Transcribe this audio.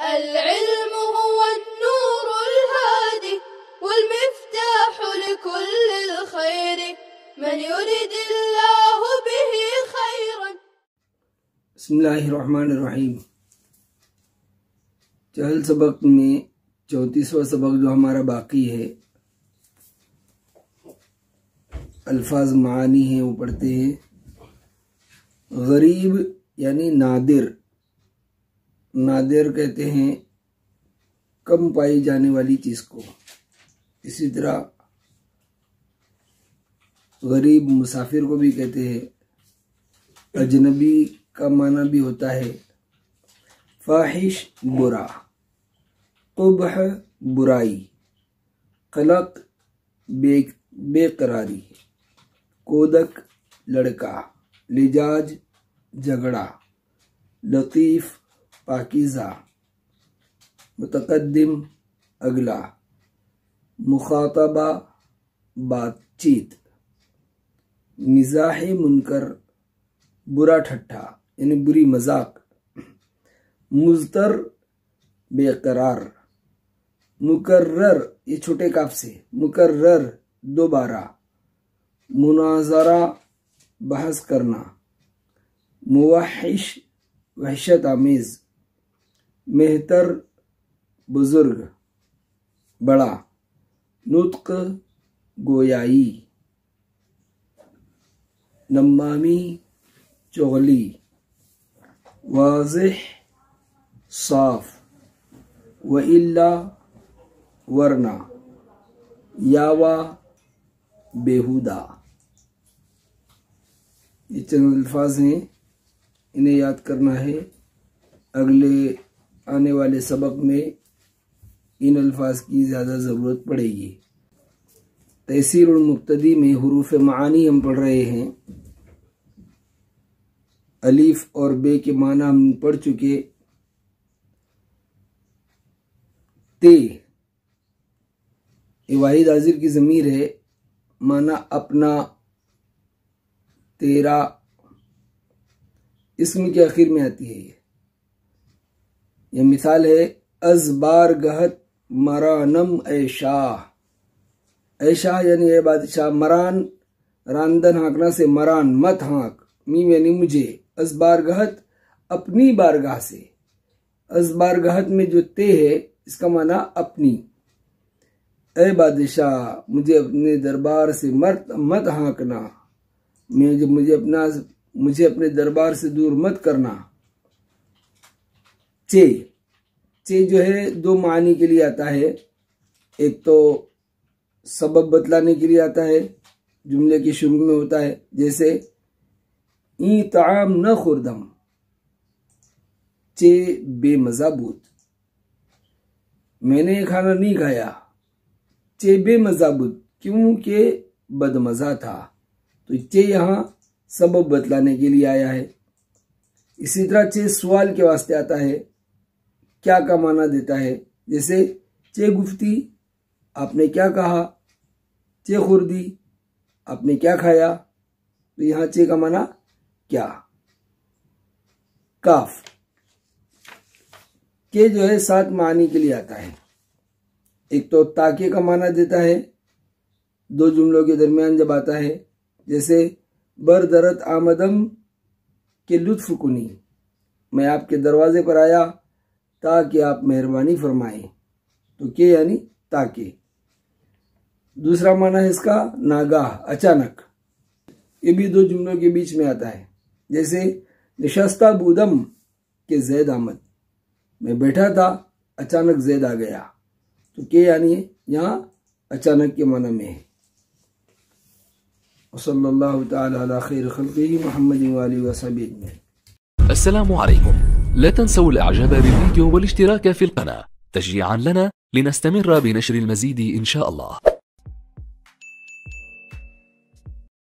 العلم هو النور الهادي والمفتاح لكل الخير من يريد الله به خيرا. بسم اللہ الرحمن الرحیم. چہل سبق میں 34واں سبق جو ہمارا باقی ہے، الفاظ معانی ہیں وہ پڑھتے ہیں. غریب یعنی نادر. نادر کہتے ہیں کم پائی جانے والی چیز کو. اسی طرح غریب مسافر کو بھی کہتے ہیں. اجنبی کا معنی بھی ہوتا ہے فاحش برا، قبح برائی، قلق بے قراری، کودک لڑکا، لجاج جھگڑا، لطیف پاکیزہ، متقدم اگلا، مخاطبہ بات چیت، مزاح منکر برا ٹھٹھا یعنی بری مذاق، مضطر بے قرار، مکرر یہ چھوٹے کاف سے مکرر دوبارہ، مناظرہ بحث کرنا، موحش وحشت آمیز، مہتر بزرگ بڑا، نطق گویائی، نمامی چغلی، واضح صاف، وإلا ورنہ، یاوا بیہودہ. یہ چند الفاظ ہیں، انہیں یاد کرنا ہے. اگلے آنے والے سبق میں ان الفاظ کی زیادہ ضرورت پڑے گی. تیسیر المبتدی میں حروف معانی ہم پڑھ رہے ہیں. الف اور بے کے معنی ہم پڑھ چکے. تے یہ واحد حاضر کی ضمیر ہے، معنی اپنا، تیرا، اسم کے آخر میں آتی ہے. یہ مثال ہے از بار گہت مرانم اے شاہ. اے شاہ یعنی اے بادشاہ. مران راندن ہانکنا سے مران مت ہانک. میم یعنی مجھے. از بارگاہت اپنی بارگاہ سے. از بارگاہت میں جو تے ہے اس کا معنی اپنی. اے بادشاہ مجھے اپنے دربار سے مت ہانکنا، مجھے اپنے دربار سے دور مت کرنا. چے جو ہے دو معنی کے لیے آتا ہے. ایک تو سبب بتلانے کے لیے آتا ہے، جملے کے شروع میں ہوتا ہے، جیسے این طعام نہ خوردم، چے بے مزہ بود. میں نے یہ کھانا نہیں کھایا، چے بے مزہ بود کیونکہ بد مزہ تھا. تو چے یہاں سبب بتلانے کے لیے آیا ہے. اسی طرح چے سوال کے واسطے آتا ہے، کیا کا معنی دیتا ہے. جیسے چے گفتی آپ نے کیا کہا، چے خوردی آپ نے کیا کھایا. تو یہاں چے کا معنی کیا. کاف کے جو ہے 7 معنی کے لیے آتا ہے. ایک تو تاکہ کا معنی دیتا ہے 2 جملوں کے درمیان جب آتا ہے، جیسے بردرت آمدم کے لطف کنی، میں آپ کے دروازے پر آیا تاکہ آپ مہربانی فرمائیں. تو کہ یعنی تاکہ. دوسرا معنی ہے اس کا ناگاہ اچانک. یہ بھی 2 جملوں کے بیچ میں آتا ہے، جیسے نشستہ بودم کہ زید آمد، میں بیٹھا تھا اچانک زید آ گیا. تو کہ یعنی یہاں اچانک کے معنی میں ہے. وصلی اللہ تعالی علی خیر خلقہ محمد وآلہ وصحبہ اجمعین. السلام عليكم. لا تنسوا الاعجاب بالفيديو والاشتراك في القناة تشجيعا لنا لنستمر بنشر المزيد إن شاء الله.